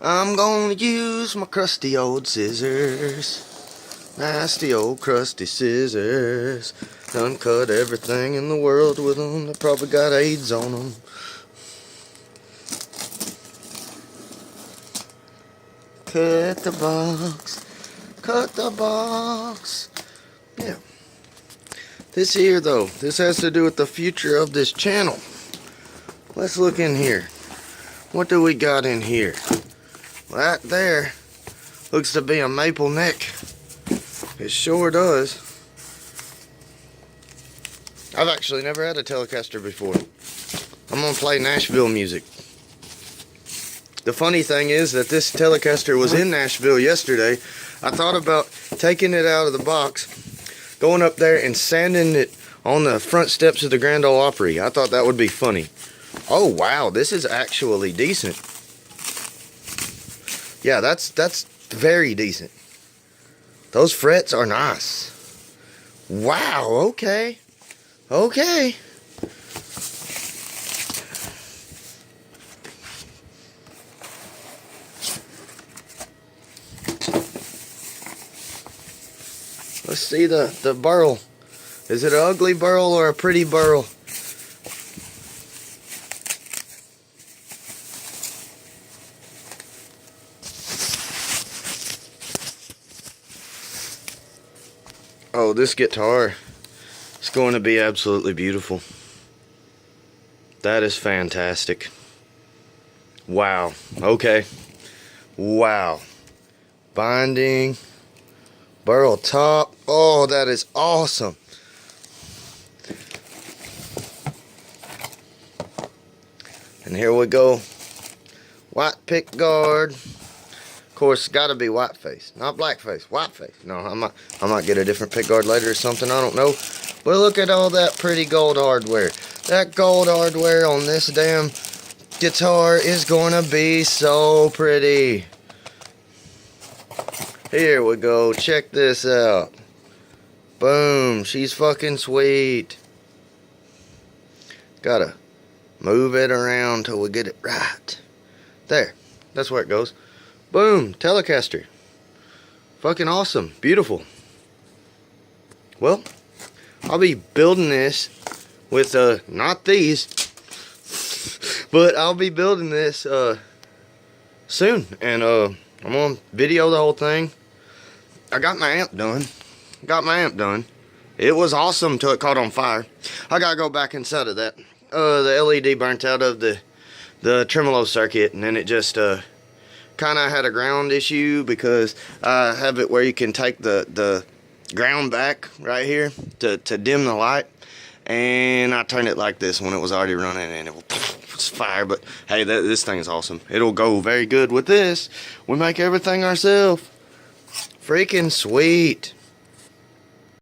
I'm gonna use my crusty old scissors. Nasty old crusty scissors. Done cut everything in the world with them. They probably got AIDS on them. Cut the box. Cut the box. Yeah. This here though, this has to do with the future of this channel. Let's look in here. What do we got in here? That there looks to be a maple neck. It sure does. I've actually never had a Telecaster before. I'm gonna play Nashville music. The funny thing is that this Telecaster was in Nashville yesterday. I thought about taking it out of the box, going up there and sanding it on the front steps of the Grand Ole Opry. I thought that would be funny. Oh wow, this is actually decent. Yeah, that's very decent. Those frets are nice. Wow, okay. Okay. Let's see the burl. Is it an ugly burl or a pretty burl? Oh, this guitar is going to be absolutely beautiful. That is fantastic. Wow. Okay. Wow. Binding. Burl top. Oh, that is awesome. And here we go. White pick guard. Of course, it's got to be white face, not black face. White face. No, I might get a different pick guard later or something. I don't know. But look at all that pretty gold hardware. That gold hardware on this damn guitar is going to be so pretty. Here we go. Check this out. Boom. She's fucking sweet. Gotta move it around till we get it right. There. That's where it goes. Boom. Telecaster. Fucking awesome. Beautiful. Well, I'll be building this with, not these, but I'll be building this, soon. And, I'm gonna video the whole thing. I got my amp done. It was awesome till it caught on fire. I gotta go back inside of that. The LED burnt out of the tremolo circuit, and then it just kind of had a ground issue because I have it where you can take the ground back right here to dim the light, and I turned it like this when it was already running, and it was fire. But hey, this thing is awesome. It'll go very good with this. We make everything ourselves. Freaking sweet.